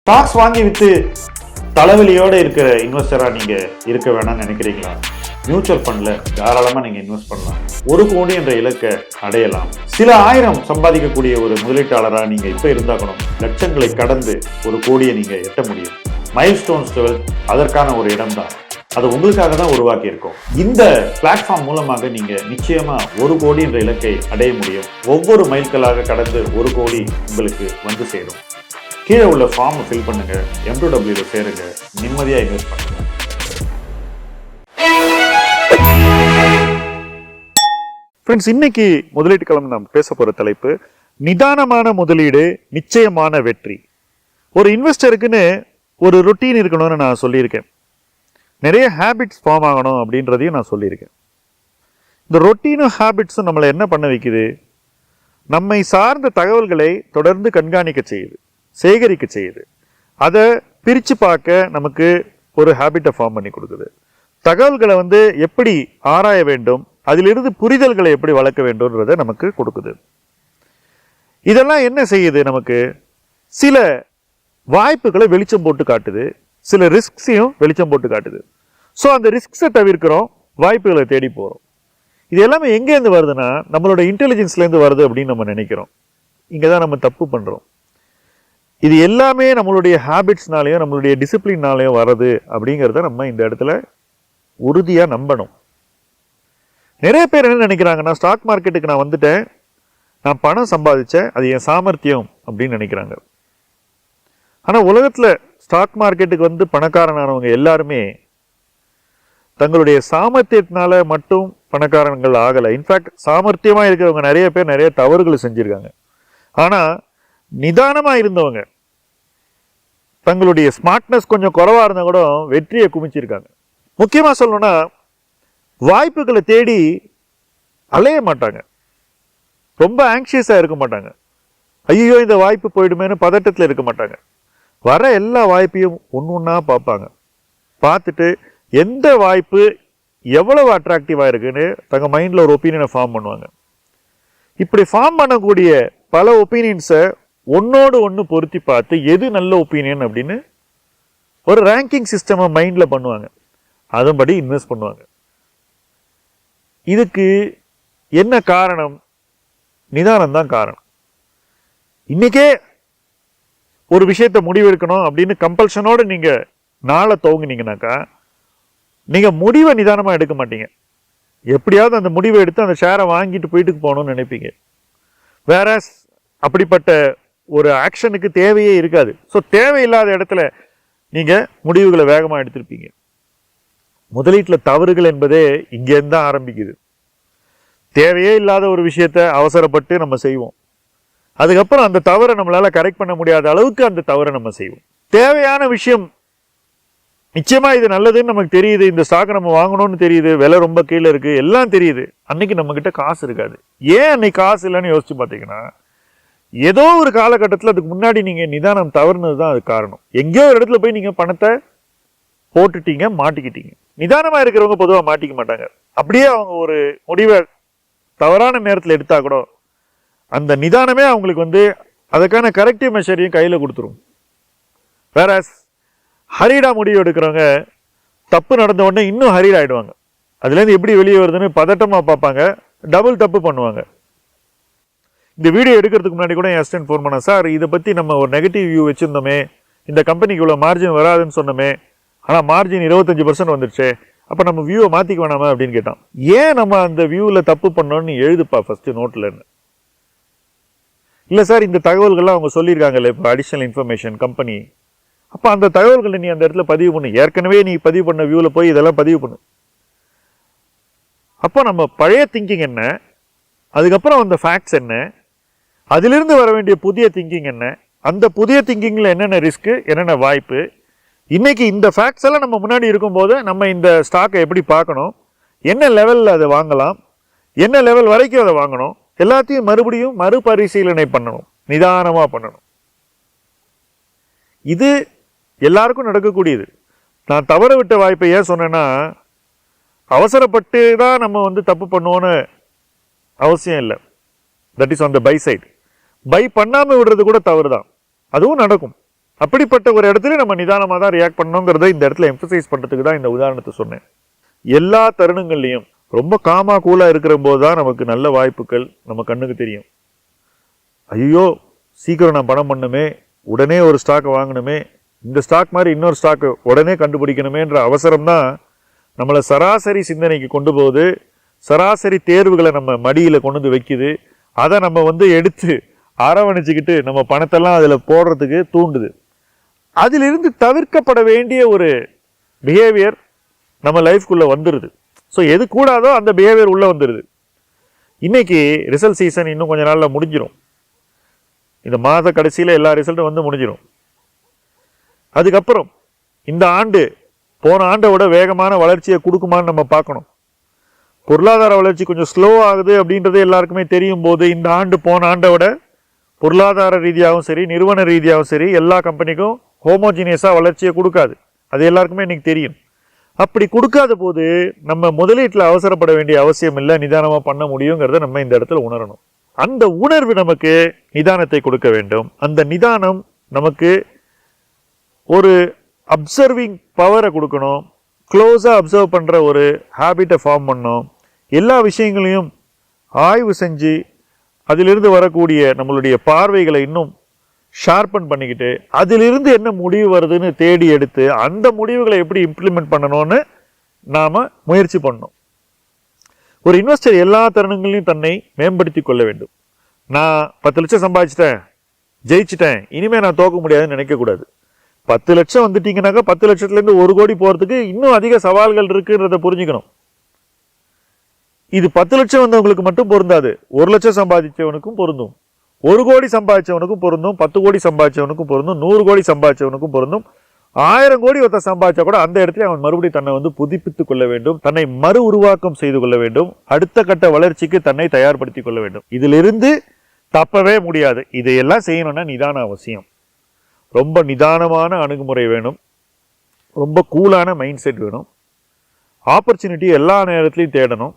Stocks வாங்கி விற்று தலைவலியோடு இருக்கிற இன்வெஸ்டராக நீங்கள் இருக்க வேணாம்னு நினைக்கிறீங்களா? மியூச்சுவல் ஃபண்டில் தாராளமாக நீங்கள் இன்வெஸ்ட் பண்ணலாம். 1 கோடி என்ற இலக்கை அடையலாம். சில ஆயிரம் சம்பாதிக்கக்கூடிய ஒரு முதலீட்டாளராக நீங்கள் இப்போ இருந்தாக்கணும். லட்சங்களை கடந்து 1 கோடியை நீங்கள் எட்ட முடியும். மைல்ஸ்டோன்ஸ் 12 அதற்கான ஒரு இடம் தான். அது உங்களுக்காக தான் உருவாக்கி இருக்கும். இந்த பிளாட்ஃபார்ம் மூலமாக நீங்க நிச்சயமா 1 கோடி என்ற இலக்கை அடைய முடியும். ஒவ்வொரு மைல்களாக கடந்து 1 கோடி உங்களுக்கு வந்து சேரும். கீழே உள்ள ஃபார்ம் ஃபில் பண்ணுங்க, M2W சேருங்க, நிம்மதியா இன்வெஸ்ட் பண்ணுங்க. ஃப்ரெண்ட்ஸ், இன்னைக்கு முதலீட்டு களம் நாம் பேச போற தலைப்பு நிதானமான முதலீடு நிச்சயமான வெற்றி. ஒரு இன்வெஸ்டருக்குன்னு ஒரு ரொட்டீன் இருக்கணும்னு நான் சொல்லியிருக்கேன். நிறைய ஹேபிட்ஸ் ஃபார்ம் ஆகணும் அப்படின்றதையும் நான் சொல்லியிருக்கேன். இந்த ரொட்டீனும் ஹேபிட்ஸும் நம்மளை என்ன பண்ண வைக்குது? நம்மை சார்ந்த தகவல்களை தொடர்ந்து கண்காணிக்க செய்யுது, சேகரிக்க செய்யுது. அதை பிரித்து பார்க்க நமக்கு ஒரு ஹேபிட்டை ஃபார்ம் பண்ணி கொடுக்குது. தகவல்களை எப்படி ஆராய வேண்டும், அதிலிருந்து புரிதல்களை எப்படி வளர்க்க வேண்டும்ன்றதை நமக்கு கொடுக்குது. இதெல்லாம் என்ன செய்யுது? நமக்கு சில வாய்ப்புகளை வெளிச்சம் போட்டு காட்டுது, சில ரிஸ்க்ஸையும் வெளிச்சம் போட்டு காட்டுது. ஸோ அந்த ரிஸ்க்ஸை தவிர்க்கிறோம், வாய்ப்புகளை தேடி போகிறோம். இது எல்லாமே எங்கேருந்து வருதுன்னா நம்மளோட இன்டெலிஜென்ஸ்லேருந்து வருது அப்படின்னு நம்ம நினைக்கிறோம். இங்கே தான் நம்ம தப்பு பண்ணுறோம். இது எல்லாமே நம்மளுடைய ஹேபிட்ஸ்னாலேயும் நம்மளுடைய டிசிப்ளின்னாலேயும் வர்றது அப்படிங்கிறத நம்ம இந்த இடத்துல உறுதியாக நம்பணும். நிறைய பேர் என்ன நினைக்கிறாங்கன்னா, ஸ்டாக் மார்க்கெட்டுக்கு நான் வந்துட்டேன், நான் பணம் சம்பாதிச்சேன், அது என் சாமர்த்தியம் அப்படின்னு நினைக்கிறாங்க. ஆனால் உலகத்தில் ஸ்டாக் மார்க்கெட்டுக்கு பணக்காரனானவங்க எல்லாருமே தங்களுடைய சாமர்த்தியத்தினால மட்டும் பணக்காரங்கள் ஆகலை. இன்ஃபேக்ட் சாமர்த்தியமாக இருக்கிறவங்க நிறைய பேர் நிறைய தவறுகளை செஞ்சுருக்காங்க. ஆனால் நிதானமாக இருந்தவங்க, தங்களுடைய ஸ்மார்ட்னஸ் கொஞ்சம் குறைவாக இருந்தால் கூட வெற்றியை குமிச்சிருக்காங்க. முக்கியமாக சொல்லணும்னா, வாய்ப்புகளை தேடி அலைய மாட்டாங்க, ரொம்ப ஆங்ஷியஸாக இருக்க மாட்டாங்க. ஐயோ இந்த வாய்ப்பு போயிடுமேனு பதட்டத்தில் இருக்க மாட்டாங்க. வர எல்லா வாய்ப்பையும் ஒன்றா பார்ப்பாங்க. பார்த்துட்டு எந்த வாய்ப்பு எவ்வளவு அட்ராக்டிவாக இருக்குன்னு தங்கள் மைண்டில் ஒரு ஒப்பீனியனை ஃபார்ம் பண்ணுவாங்க. இப்படி ஃபார்ம் பண்ணக்கூடிய பல ஒப்பீனியன்ஸை ஒன்னோடு ஒன்று பொருத்தி பார்த்து எது நல்ல ஒப்பீனியன் அப்படின்னு ஒரு ரேங்கிங் சிஸ்டமை மைண்டில் பண்ணுவாங்க. அதன்படி இன்வெஸ்ட் பண்ணுவாங்க. இதுக்கு என்ன காரணம்? நிதானம் தான் காரணம். இன்னைக்கே ஒரு விஷயத்தை முடிவெடுக்கணும் அப்படின்னு கம்பல்ஷனோடு நீங்கள் நாளை துவங்குனீங்கன்னாக்கா நீங்கள் முடிவை நிதானமாக எடுக்க மாட்டீங்க. எப்படியாவது அந்த முடிவை எடுத்து அந்த ஷேரை வாங்கிட்டு வீட்டுக்கு போகணும்னு நினைப்பீங்க. வேற அப்படிப்பட்ட ஒரு ஆக்ஷனுக்கு தேவையே இருக்காது. ஸோ தேவையில்லாத இடத்துல நீங்கள் முடிவுகளை வேகமாக எடுத்திருப்பீங்க. முதலீட்டில் தவறுகள் என்பதே இங்கேருந்து தான் ஆரம்பிக்குது. தேவையே இல்லாத ஒரு விஷயத்தை அவசரப்பட்டு நம்ம செய்வோம். அதுக்கப்புறம் அந்த தவறை நம்மளால கரெக்ட் பண்ண முடியாத அளவுக்கு அந்த தவறை நம்ம செய்வோம். தேவையான விஷயம் நிச்சயமா இது நல்லதுன்னு நமக்கு தெரியுது, இந்த ஸ்டாக் நம்ம வாங்கணும்னு தெரியுது, விலை ரொம்ப கீழே இருக்கு, எல்லாம் தெரியுது. அன்னைக்கு நம்ம கிட்ட காசு இருக்காது. ஏன் அன்னைக்கு காசு இல்லைன்னு யோசிச்சு பார்த்தீங்கன்னா, ஏதோ ஒரு காலகட்டத்தில் அதுக்கு முன்னாடி நீங்க நிதானம் தவறுனது தான் அது காரணம். எங்கேயோ ஒரு இடத்துல போய் நீங்க பணத்தை போட்டுட்டீங்க, மாட்டிக்கிட்டீங்க. நிதானமா இருக்கிறவங்க பொதுவாக மாட்டிக்க மாட்டாங்க. அப்படியே அவங்க ஒரு முடிவை தவறான நேரத்தில் எடுத்தா கூட அந்த நிதானமே அவங்களுக்கு அதுக்கான கரெக்டிவ் மெஷரையும் கையில் கொடுத்துரும். வேற ஹரீடா முடிவு எடுக்கிறவங்க தப்பு நடந்த உடனே இன்னும் ஹரீட் ஆயிடுவாங்க. அதுலேருந்து எப்படி வெளியே வருதுன்னு பதட்டமாக பார்ப்பாங்க, டபுள் தப்பு பண்ணுவாங்க. இந்த வீடியோ எடுக்கிறதுக்கு முன்னாடி கூட என் அசிஸ்டன்ட் ஃபோன் பண்ண, சார் இதை பற்றி நம்ம ஒரு நெகட்டிவ் வியூ வச்சுருந்தோமே, இந்த கம்பெனிக்கு இவ்வளோ மார்ஜின் வராதுன்னு சொன்னோமே, ஆனால் மார்ஜின் 25% வந்துடுச்சு, அப்போ நம்ம வியூவை மாற்றிக்க வேணாமா அப்படின்னு கேட்டான். ஏன் நம்ம அந்த வியூவில் தப்பு பண்ணோன்னு எழுதுப்பா ஃபஸ்ட்டு நோட்டில்னு. இல்லை சார் இந்த தகவல்கள்லாம் அவங்க சொல்லியிருக்காங்கல்ல, இப்போ அடிஷ்னல் இன்ஃபர்மேஷன் கம்பெனி, அப்போ அந்த தகவல்களை நீ அந்த இடத்துல பதிவு பண்ணு. ஏற்கனவே நீ பதிவு பண்ண வியூவில் போய் இதெல்லாம் பதிவு பண்ணு. அப்போ நம்ம பழைய திங்கிங் என்ன, அதுக்கப்புறம் அந்த ஃபேக்ட்ஸ் என்ன, அதிலிருந்து வர வேண்டிய புதிய திங்கிங் என்ன, அந்த புதிய திங்கிங்கில் என்னென்ன ரிஸ்க்கு, என்னென்ன வாய்ப்பு, இன்னைக்கு இந்த ஃபேக்ட்ஸ் எல்லாம் நம்ம முன்னாடி இருக்கும்போது நம்ம இந்த ஸ்டாக்கை எப்படி பார்க்கணும், என்ன லெவலில் அதை வாங்கலாம், என்ன லெவல் வரைக்கும் அதை வாங்கணும், எல்லாத்தையும் மறுபடியும் மறுபரிசீலனை பண்ணணும், நிதானமாக பண்ணணும். இது எல்லாருக்கும் நடக்கக்கூடியது. நான் தவற விட்ட வாய்ப்பை ஏன் சொன்னேன்னா, அவசரப்பட்டு தான் நம்ம தப்பு பண்ணுவோன்னு அவசியம் இல்லை. That is on the buy side. Buy பண்ணாமல் விடுறது கூட தவறு தான், அதுவும் நடக்கும். அப்படிப்பட்ட ஒரு இடத்துல நம்ம நிதானமாக தான் ரியாக்ட் பண்ணணுங்கிறத இந்த இடத்துல எம்பசைஸ் பண்ணுறதுக்கு தான் இந்த உதாரணத்தை சொன்னேன். எல்லா தருணங்கள்லையும் ரொம்ப காமா கூலாக இருக்கிற போது தான் நமக்கு நல்ல வாய்ப்புகள் நம்ம கண்ணுக்கு தெரியும். ஐயோ சீக்கிரம் நான் பணம் பண்ணுமே, உடனே ஒரு ஸ்டாக்கை வாங்கணுமே, இந்த ஸ்டாக் மாதிரி இன்னொரு ஸ்டாக்கு உடனே கண்டுபிடிக்கணுமேன்ற அவசரம் தான் நம்மளை சராசரி சிந்தனைக்கு கொண்டு போகுது. சராசரி தேர்வுகளை நம்ம மடியில் கொண்டு வந்து வைக்குது. அதை நம்ம எடுத்து அரவணைச்சிக்கிட்டு நம்ம பணத்தெல்லாம் அதில் போடுறதுக்கு தூண்டுது. அதிலிருந்து தவிர்க்கப்பட வேண்டிய ஒரு பிஹேவியர் நம்ம லைஃப்குள்ளே வந்துடுது. ஸோ எது கூடாதோ அந்த பிஹேவியர் உள்ளே வந்துடுது. இன்னைக்கு ரிசல்ட் சீசன் இன்னும் கொஞ்ச நாளில் முடிஞ்சிடும். இந்த மாத கடைசியில் எல்லா ரிசல்ட்டும் முடிஞ்சிடும். அதுக்கப்புறம் இந்த ஆண்டு போன ஆண்டை விட வேகமான வளர்ச்சியை கொடுக்குமான்னு நம்ம பார்க்கணும். பொருளாதார வளர்ச்சி கொஞ்சம் ஸ்லோ ஆகுது அப்படின்றது எல்லாருக்குமே தெரியும் போது இந்த ஆண்டு போன ஆண்டை விட பொருளாதார ரீதியாகவும் சரி, நிறுவன ரீதியாகவும் சரி, எல்லா கம்பெனிக்கும் ஹோமோஜினியஸாக வளர்ச்சியை கொடுக்காது. அது எல்லாருக்குமே இன்னைக்கு தெரியும். அப்படி கொடுக்காத போது நம்ம முதலீட்டில் அவசரப்பட வேண்டிய அவசியம் இல்லை, நிதானமாக பண்ண முடியுங்கிறத நம்ம இந்த இடத்துல உணரணும். அந்த உணர்வு நமக்கு நிதானத்தை கொடுக்க வேண்டும். அந்த நிதானம் நமக்கு ஒரு அப்சர்விங் பவரை கொடுக்கணும். க்ளோஸாக அப்சர்வ் பண்ணுற ஒரு ஹேபிட்டை ஃபார்ம் பண்ணணும். எல்லா விஷயங்களையும் ஆய்வு செஞ்சு அதிலிருந்து வரக்கூடிய நம்மளுடைய பார்வைகளை இன்னும் ஷார்பன் பண்ணிக்கிட்டு அதிலிருந்து என்ன முடிவு வருதுன்னு தேடி எடுத்து அந்த முடிவுகளை எப்படி இம்ப்ளிமெண்ட் பண்ணணும்னு நாம் முயற்சி பண்ணணும். ஒரு இன்வெஸ்டர் எல்லா தருணங்களையும் தன்னை மேம்படுத்தி கொள்ள வேண்டும். நான் 10 லட்சம் சம்பாதிச்சிட்டேன், ஜெயிச்சிட்டேன், இனிமேல் நான் தோக்க முடியாதுன்னு நினைக்கக்கூடாது. 10 லட்சம் வந்துட்டீங்கன்னாக்கா 10 லட்சத்துலேருந்து 1 கோடி போகிறதுக்கு இன்னும் அதிக சவால்கள் இருக்குன்றதை புரிஞ்சுக்கணும். இது 10 லட்சம் வந்தவங்களுக்கு மட்டும் பொருந்தாது, 1 லட்சம் சம்பாதிச்சவனுக்கும் பொருந்தும், 1 கோடி சம்பாதிச்சவனுக்கும் பொருந்தும், 10 கோடி சம்பாதிச்சவனுக்கும் பொருந்தும், 100 கோடி சம்பாதிச்சவனுக்கும் பொருந்தும், 1000 கோடி ஒருத்த சம்பாதிச்சா கூட அந்த இடத்துல அவன் மறுபடியும் தன்னை புதுப்பித்துக் கொள்ள வேண்டும், தன்னை மறு உருவாக்கம் செய்து கொள்ள வேண்டும், அடுத்த கட்ட வளர்ச்சிக்கு தன்னை தயார்படுத்திக் கொள்ள வேண்டும். இதிலிருந்து தப்பவே முடியாது. இதையெல்லாம் செய்யணும்னா நிதான அவசியம். ரொம்ப நிதானமான அணுகுமுறை வேணும், ரொம்ப கூலான மைண்ட் செட் வேணும். ஆப்பர்ச்சுனிட்டி எல்லா நேரத்துலையும் தேடணும்.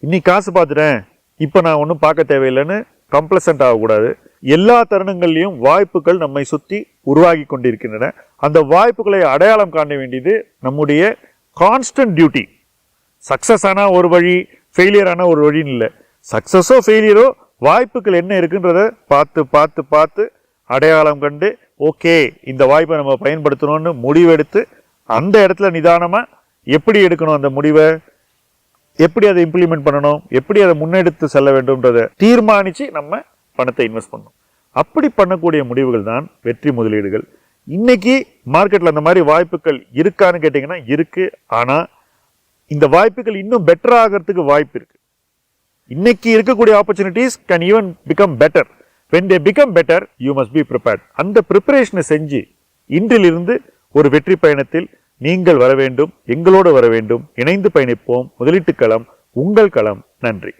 இன்னைக்கு காசு பார்த்துட்டேன், இப்போ நான் ஒன்றும் பார்க்க தேவையில்லைன்னு கம்ப்ளசன்ட் ஆகக்கூடாது. எல்லா தருணங்கள்லையும் வாய்ப்புகள் நம்மை சுற்றி உருவாகி கொண்டிருக்கின்றன. அந்த வாய்ப்புகளை அடையாளம் காண வேண்டியது நம்முடைய கான்ஸ்டன்ட் டியூட்டி. சக்ஸஸ் ஆன ஒரு வழி, ஃபெயிலியர் ஆன ஒரு வழின்னு இல்லை. சக்ஸஸோ ஃபெயிலியரோ வாய்ப்புகள் என்ன இருக்குன்றத பார்த்து பார்த்து பார்த்து அடையாளம் கண்டு ஓகே இந்த வாய்ப்பை நம்ம பயன்படுத்தணும்னு முடிவெடுத்து அந்த இடத்துல நிதானமாக எப்படி எடுக்கணும், அந்த முடிவை எப்படி அதை இம்ப்ளிமெண்ட் பண்ணணும், எப்படி அதை முன்னெடுத்து செல்ல வேண்டும்ன்றதை தீர்மானித்து நம்ம பணத்தை இன்வெஸ்ட் பண்ணணும். அப்படி பண்ணக்கூடிய முடிவுகள் தான் வெற்றி முதலீடுகள். இன்னைக்கு மார்க்கெட்டில் அந்த மாதிரி வாய்ப்புகள் இருக்கான்னு கேட்டிங்கன்னா இருக்கு. ஆனால் இந்த வாய்ப்புகள் இன்னும் பெட்டர் ஆகிறதுக்கு வாய்ப்பு இருக்கு. இன்னைக்கு இருக்கக்கூடிய opportunities can even become better. when they become better you must be prepared. அந்த ப்ரிப்பரேஷனை செஞ்சு இன்றிலிருந்து ஒரு வெற்றி பயணத்தில் நீங்கள் வர வேண்டும், எங்களோடு வர வேண்டும். இணைந்து பயணிப்போம். முதலீட்டு களம் உங்கள் களம். நன்றி.